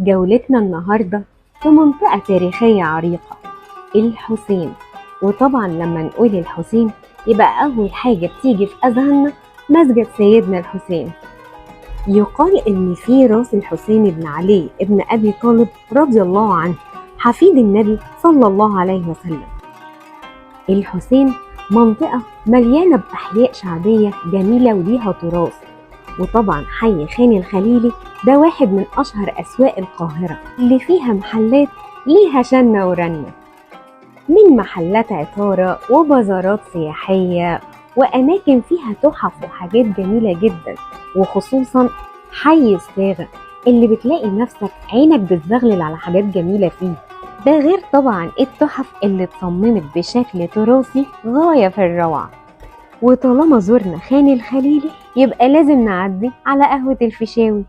جولتنا النهاردة في منطقة تاريخية عريقة، الحسين. وطبعا لما نقول الحسين يبقى أول حاجة بتيجي في أذهاننا مسجد سيدنا الحسين. يقال إن في راس الحسين بن علي ابن أبي طالب رضي الله عنه حفيد النبي صلى الله عليه وسلم. الحسين منطقة مليانة بأحياء شعبية جميلة وليها تراث، وطبعا حي خان الخليلي ده واحد من أشهر أسواق القاهرة اللي فيها محلات ليها شنة ورنة، من محلات عطارة وبازارات سياحية وأماكن فيها تحف وحاجات جميلة جدا، وخصوصا حي الصاغة اللي بتلاقي نفسك عينك بتزغلل على حاجات جميلة فيه. ده غير طبعا التحف اللي اتصممت بشكل تراثي غاية في الروعة. وطالما زرنا خان الخليلي يبقى لازم نعدي على قهوة الفيشاوي.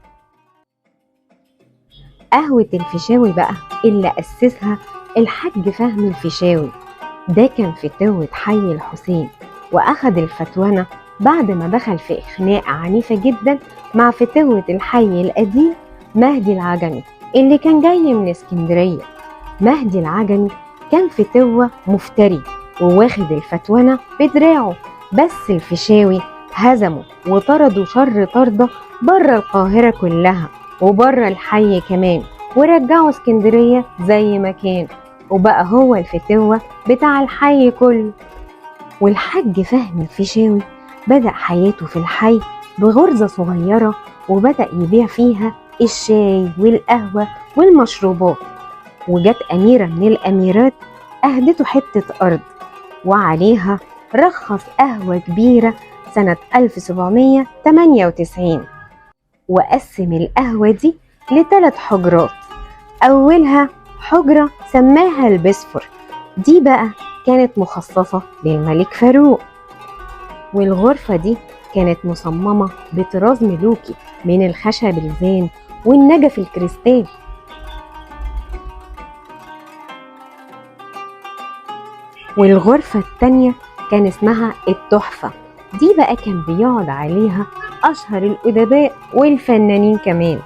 قهوة الفيشاوي بقى اللي أسسها الحاج فهمي الفيشاوي، ده كان فتوة حي الحسين، وأخد الفتوانة بعد ما دخل في خناقة عنيفة جدا مع فتوة الحي القديم مهدي العجمي اللي كان جاي من اسكندرية. مهدي العجمي كان فتوة مفتري وواخد الفتوانة بدراعه، بس الفيشاوي هزمه وطرده شر طردة بره القاهرة كلها وبره الحي كمان، ورجعه اسكندرية زي ما كان، وبقى هو الفتوة بتاع الحي كله. والحاج فهمي الفيشاوي بدأ حياته في الحي بغرزة صغيرة، وبدأ يبيع فيها الشاي والقهوة والمشروبات. وجت أميرة من الأميرات أهدته حتة أرض وعليها رخص قهوة كبيرة سنة 1798، وقسم القهوة دي ل3 حجرات. أولها حجرة سماها البسفور، دي بقى كانت مخصصة للملك فاروق، والغرفة دي كانت مصممة بطراز ملوكي من الخشب الزان والنجف الكريستال. والغرفة التانية كان اسمها التحفة، دي بقى كان بيقعد عليها أشهر الأدباء والفنانين كمان.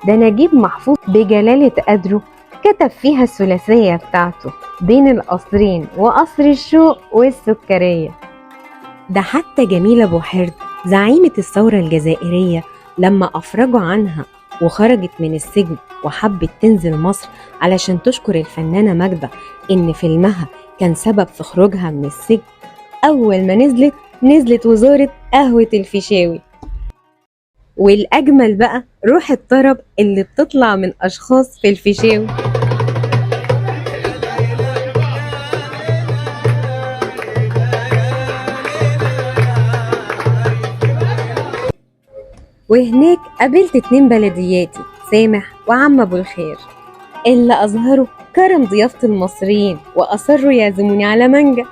ده نجيب محفوظ بجلالة قدره كتب فيها الثلاثية بتاعته بين القصرين وقصر الشوق والسكرية. ده حتى جميلة بوحرد زعيمة الثورة الجزائرية لما أفرجوا عنها وخرجت من السجن وحبت تنزل مصر علشان تشكر الفنانة ماجدة إن فيلمها كان سبب في خروجها من السجن، أول ما نزلت وزارة قهوة الفيشاوي. والأجمل بقى روح الطرب اللي بتطلع من أشخاص في الفيشاوي. وهناك قابلت 2 بلدياتي، سامح وعم أبو الخير، اللي أظهروا كرم ضيافة المصريين وأصروا يعزموني على مانجا.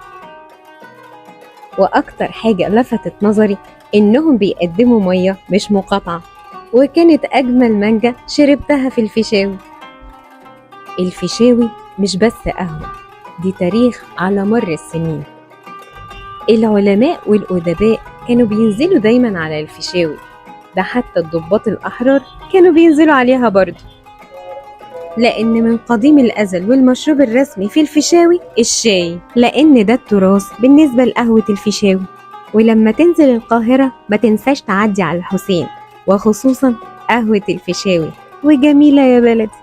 وأكتر حاجة لفتت نظري إنهم بيقدموا مية مش مقاطعة، وكانت أجمل مانجا شربتها في الفيشاوي. الفيشاوي مش بس قهوة، دي تاريخ على مر السنين. العلماء والأدباء كانوا بينزلوا دايما على الفيشاوي، ده حتى الضباط الأحرار كانوا بينزلوا عليها برضو، لأن من قديم الأزل والمشروب الرسمي في الفيشاوي الشاي، لأن ده التراث بالنسبة لقهوة الفيشاوي. ولما تنزل القاهرة ما تنساش تعدي على الحسين، وخصوصا قهوة الفيشاوي، وجميلة يا بلدي.